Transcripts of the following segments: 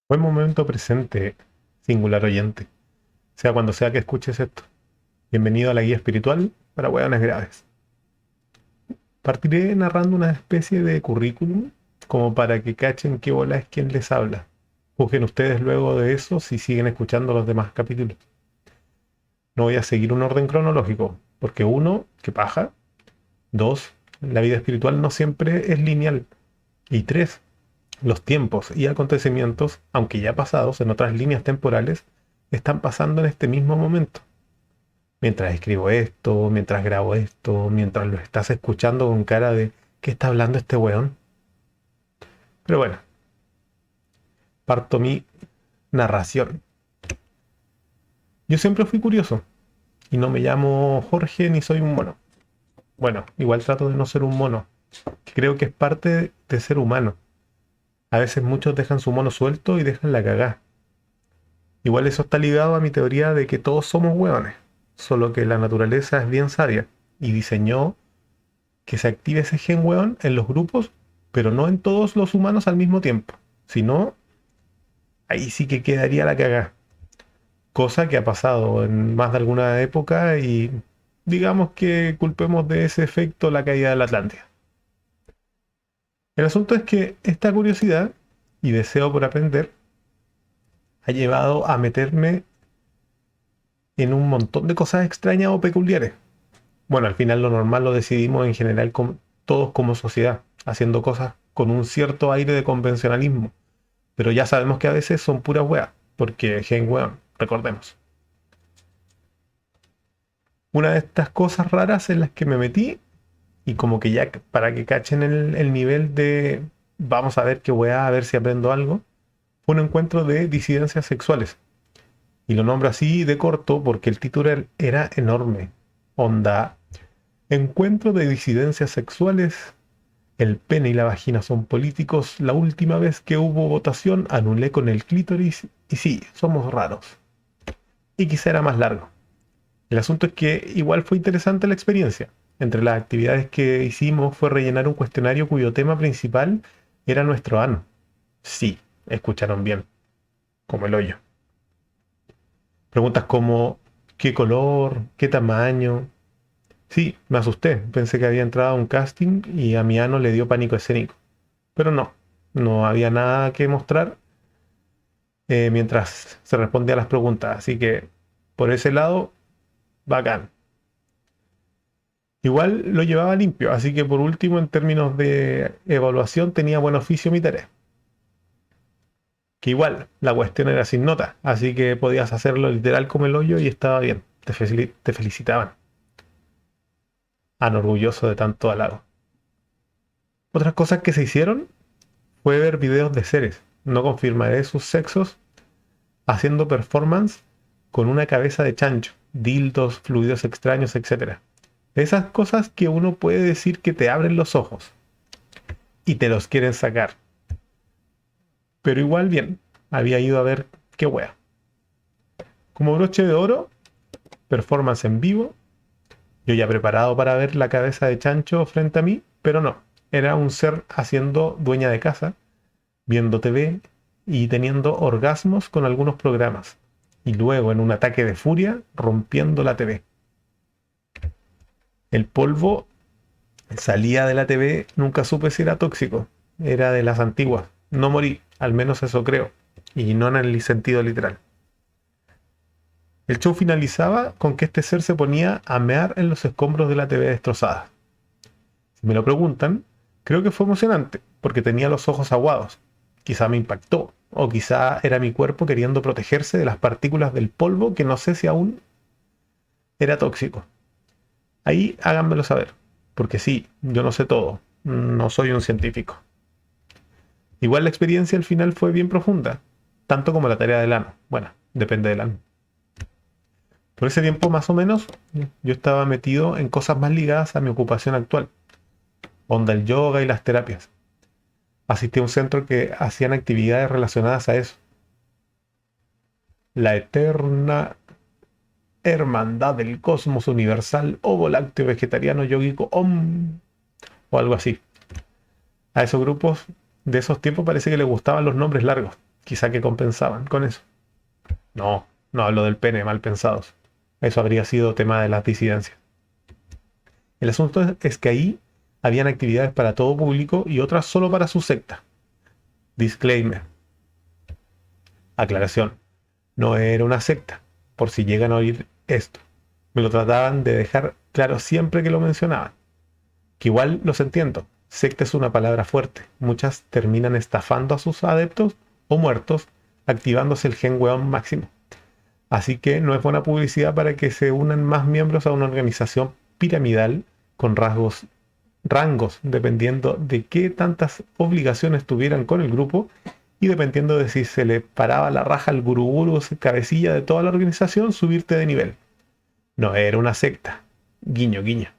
Buen momento presente, singular oyente, sea cuando sea que escuches esto. Bienvenido a la guía espiritual para hueones graves. Partiré narrando una especie de currículum como para que cachen qué bola es quien les habla. Juzguen ustedes luego de eso si siguen escuchando los demás capítulos. No voy a seguir un orden cronológico, porque uno, qué paja. Dos, la vida espiritual no siempre es lineal. Y tres, los tiempos y acontecimientos, aunque ya pasados en otras líneas temporales, están pasando en este mismo momento. Mientras escribo esto, mientras grabo esto, mientras lo estás escuchando con cara de ¿qué está hablando este weón? Pero bueno, parto mi narración. Yo siempre fui curioso y no me llamo Jorge ni soy un mono. Bueno, igual trato de no ser un mono, que creo que es parte de ser humano. A veces muchos dejan su mono suelto y dejan la cagá. Igual eso está ligado a mi teoría de que todos somos hueones, solo que la naturaleza es bien sabia y diseñó que se active ese gen hueón en los grupos, pero no en todos los humanos al mismo tiempo. Si no, ahí sí que quedaría la cagada. Cosa que ha pasado en más de alguna época y digamos que culpemos de ese efecto la caída de la Atlántida. El asunto es que esta curiosidad y deseo por aprender ha llevado a meterme en un montón de cosas extrañas o peculiares. Bueno, al final lo normal lo decidimos en general todos como sociedad, haciendo cosas con un cierto aire de convencionalismo. Pero ya sabemos que a veces son puras weas, porque gen weón, recordemos. Una de estas cosas raras en las que me metí, y como que ya para que cachen el nivel de vamos a ver qué wea, a ver si aprendo algo, fue un encuentro de disidencias sexuales. Y lo nombro así de corto porque el título era enorme. Onda, encuentro de disidencias sexuales. El pene y la vagina son políticos. La última vez que hubo votación anulé con el clítoris. Y sí, somos raros. Y quizá era más largo. El asunto es que igual fue interesante la experiencia. Entre las actividades que hicimos fue rellenar un cuestionario cuyo tema principal era nuestro ano. Sí, escucharon bien, como el hoyo. Preguntas como ¿qué color? ¿Qué tamaño? Sí, me asusté. Pensé que había entrado a un casting y a mi ano le dio pánico escénico. Pero no, no había nada que mostrar mientras se respondía a las preguntas. Así que por ese lado, bacán. Igual lo llevaba limpio, así que por último, en términos de evaluación, tenía buen oficio mi tarea. Que igual, la cuestión era sin nota, así que podías hacerlo literal como el hoyo y estaba bien. Te felicitaban. Orgulloso de tanto halago. Otras cosas que se hicieron fue ver videos de seres. No confirmaré sus sexos, haciendo performance con una cabeza de chancho, dildos, fluidos extraños, etcétera. Esas cosas que uno puede decir que te abren los ojos y te los quieren sacar. Pero igual bien, había ido a ver qué wea. Como broche de oro, performance en vivo, yo ya preparado para ver la cabeza de chancho frente a mí, pero no, era un ser haciendo dueña de casa, viendo TV y teniendo orgasmos con algunos programas. Y luego en un ataque de furia, rompiendo la TV. El polvo salía de la TV, nunca supe si era tóxico, era de las antiguas. No morí, al menos eso creo, y no en el sentido literal. El show finalizaba con que este ser se ponía a mear en los escombros de la TV destrozada. Si me lo preguntan, creo que fue emocionante, porque tenía los ojos aguados. Quizá me impactó, o quizá era mi cuerpo queriendo protegerse de las partículas del polvo que no sé si aún era tóxico. Ahí háganmelo saber, porque sí, yo no sé todo, no soy un científico. Igual la experiencia al final fue bien profunda, tanto como la tarea del ano. Bueno, depende del ano. Por ese tiempo más o menos yo estaba metido en cosas más ligadas a mi ocupación actual, onda el yoga y las terapias. Asistí a un centro que hacían actividades relacionadas a eso. La eterna hermandad del cosmos universal, ovo lácteo vegetariano yógico om, o algo así. A esos grupos de esos tiempos parece que les gustaban los nombres largos. quizá que compensaban con eso. No, no hablo del pene, mal pensados. Eso habría sido tema de las disidencias. El asunto es que ahí habían actividades para todo público y otras solo para su secta. Disclaimer. Aclaración. No era una secta, por si llegan a oír esto. Me lo trataban de dejar claro siempre que lo mencionaban. Que igual los entiendo. Secta es una palabra fuerte. Muchas terminan estafando a sus adeptos o muertos, activándose el gen weón máximo. Así que no es buena publicidad para que se unan más miembros a una organización piramidal con rangos, dependiendo de qué tantas obligaciones tuvieran con el grupo y dependiendo de si se le paraba la raja al gurú cabecilla de toda la organización, subirte de nivel. No era una secta. Guiño, guiño.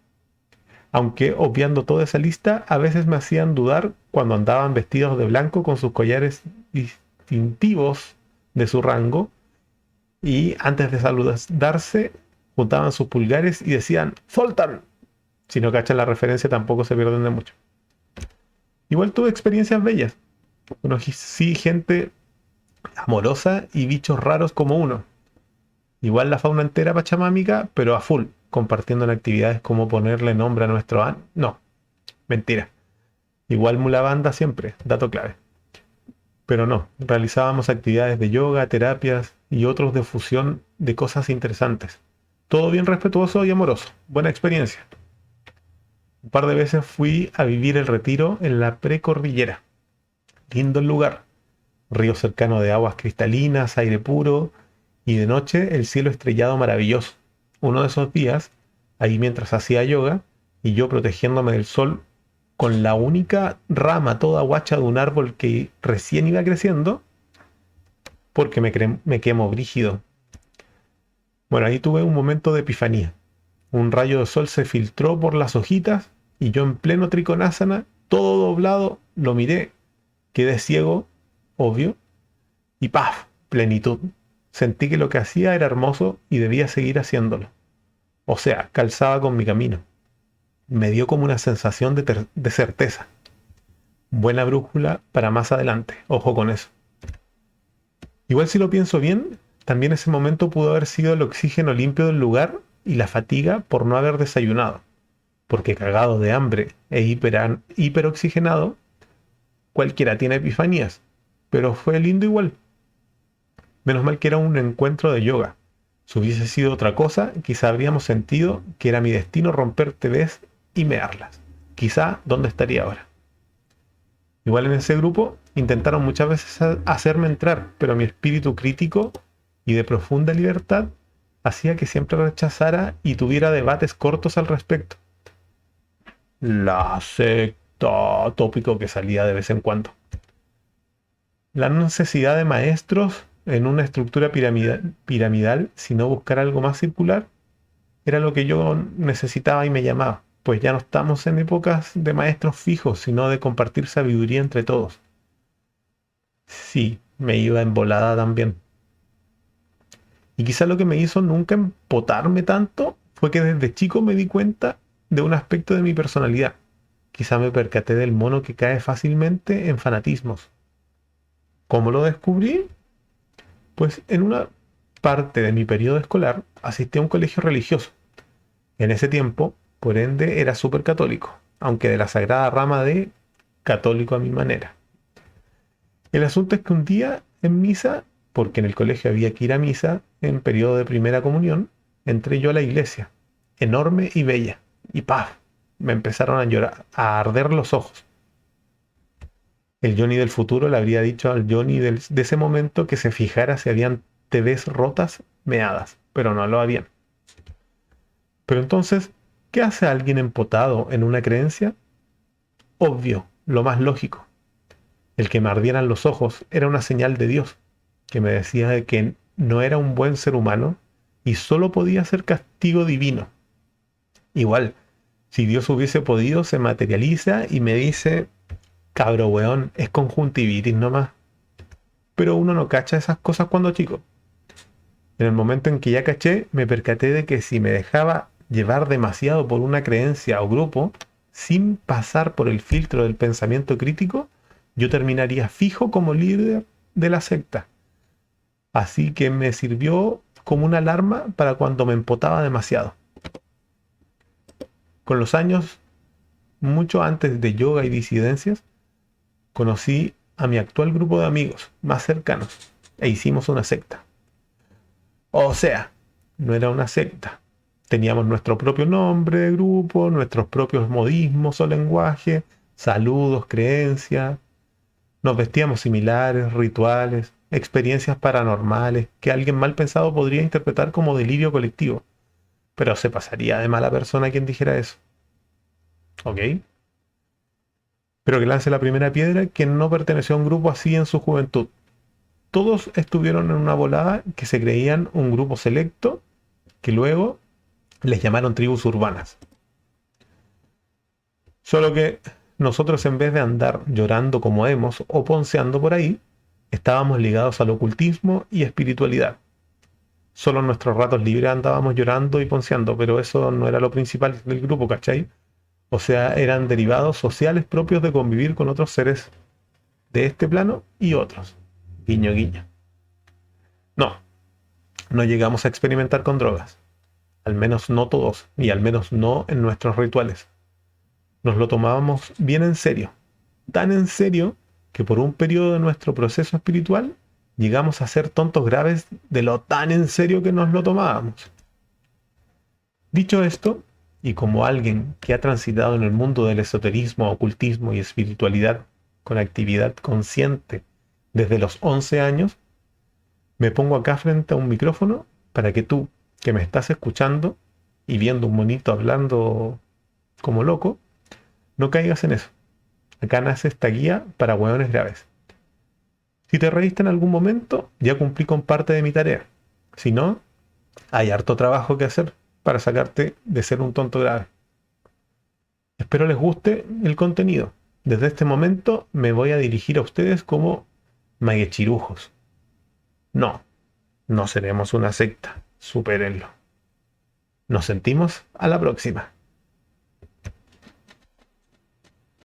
Aunque, obviando toda esa lista, a veces me hacían dudar cuando andaban vestidos de blanco con sus collares distintivos de su rango y antes de saludarse juntaban sus pulgares y decían ¡Zoltan! Si no cachan la referencia tampoco se pierden de mucho. Igual tuve experiencias bellas. Conocí gente amorosa y bichos raros como uno. Igual la fauna entera pachamámica, pero a full, compartiendo en actividades como ponerle nombre a nuestro No, mentira. Igual mula banda siempre, dato clave. Pero no, realizábamos actividades de yoga, terapias y otros de fusión de cosas interesantes. Todo bien respetuoso y amoroso. Buena experiencia. Un par de veces fui a vivir el retiro en la precordillera. Lindo el lugar. Río cercano de aguas cristalinas, aire puro y de noche el cielo estrellado maravilloso. Uno de esos días, ahí mientras hacía yoga y yo protegiéndome del sol con la única rama toda guacha de un árbol que recién iba creciendo, porque me quemo brígido. Bueno, ahí tuve un momento de epifanía. Un rayo de sol se filtró por las hojitas y yo en pleno trikonasana, todo doblado, lo miré, quedé ciego, obvio, y ¡paf! Plenitud. Sentí que lo que hacía era hermoso y debía seguir haciéndolo. O sea, calzaba con mi camino. Me dio como una sensación de certeza. Buena brújula para más adelante, ojo con eso. Igual si lo pienso bien, también ese momento pudo haber sido el oxígeno limpio del lugar y la fatiga por no haber desayunado. Porque cagado de hambre e hiperoxigenado, cualquiera tiene epifanías. Pero fue lindo igual. Menos mal que era un encuentro de yoga. Si hubiese sido otra cosa, quizá habríamos sentido que era mi destino romper TVs y mearlas. Quizá dónde estaría ahora. Igual en ese grupo intentaron muchas veces hacerme entrar, pero mi espíritu crítico y de profunda libertad hacía que siempre rechazara y tuviera debates cortos al respecto. La secta, tópico que salía de vez en cuando. La necesidad de maestros en una estructura piramidal, sino buscar algo más circular, era lo que yo necesitaba y me llamaba, pues ya no estamos en épocas de maestros fijos, sino de compartir sabiduría entre todos. Sí, me iba embolada también. Y quizá lo que me hizo nunca empotarme tanto fue que desde chico me di cuenta de un aspecto de mi personalidad. Quizá me percaté del mono que cae fácilmente en fanatismos. ¿Cómo lo descubrí? Pues en una parte de mi periodo escolar asistí a un colegio religioso. En ese tiempo, por ende, era súper católico, aunque de la sagrada rama de católico a mi manera. El asunto es que un día en misa, porque en el colegio había que ir a misa en periodo de primera comunión, entré yo a la iglesia, enorme y bella, y ¡paf! Me empezaron a llorar, a arder los ojos. El Johnny del futuro le habría dicho al Johnny de ese momento que se fijara si habían TVs rotas, meadas, pero no lo habían. Pero entonces, ¿qué hace alguien empotado en una creencia? Obvio, lo más lógico. El que me ardieran los ojos era una señal de Dios, que me decía de que no era un buen ser humano y solo podía ser castigo divino. Igual, si Dios hubiese podido, se materializa y me dice: cabro weón, es conjuntivitis nomás. Pero uno no cacha esas cosas cuando chico. En el momento en que ya caché, me percaté de que si me dejaba llevar demasiado por una creencia o grupo, sin pasar por el filtro del pensamiento crítico, yo terminaría fijo como líder de la secta. Así que me sirvió como una alarma para cuando me empotaba demasiado. Con los años, mucho antes de yoga y disidencias, conocí a mi actual grupo de amigos más cercanos e hicimos una secta. O sea, no era una secta. Teníamos nuestro propio nombre de grupo, nuestros propios modismos o lenguaje, saludos, creencias. Nos vestíamos similares, rituales, experiencias paranormales que alguien mal pensado podría interpretar como delirio colectivo. Pero se pasaría de mala persona quien dijera eso. ¿Ok? Pero que lance la primera piedra quien no perteneció a un grupo así en su juventud. Todos estuvieron en una volada que se creían un grupo selecto que luego les llamaron tribus urbanas. Solo que nosotros, en vez de andar llorando como hemos o ponceando por ahí, estábamos ligados al ocultismo y espiritualidad. Solo en nuestros ratos libres andábamos llorando y ponceando, pero eso no era lo principal del grupo, ¿cachai? O sea, eran derivados sociales propios de convivir con otros seres de este plano y otros. Guiño, guiño. No, no llegamos a experimentar con drogas. Al menos no todos, y al menos no en nuestros rituales. Nos lo tomábamos bien en serio. Tan en serio que por un periodo de nuestro proceso espiritual llegamos a ser tontos graves de lo tan en serio que nos lo tomábamos. Dicho esto, y como alguien que ha transitado en el mundo del esoterismo, ocultismo y espiritualidad con actividad consciente desde los 11 años, me pongo acá frente a un micrófono para que tú, que me estás escuchando y viendo un monito hablando como loco, no caigas en eso. Acá nace esta guía para hueones graves. Si te reíste en algún momento, ya cumplí con parte de mi tarea. Si no, hay harto trabajo que hacer para sacarte de ser un tonto grave. Espero les guste el contenido. Desde este momento me voy a dirigir a ustedes como maguechirujos. No, no seremos una secta. Supérenlo. Nos sentimos a la próxima.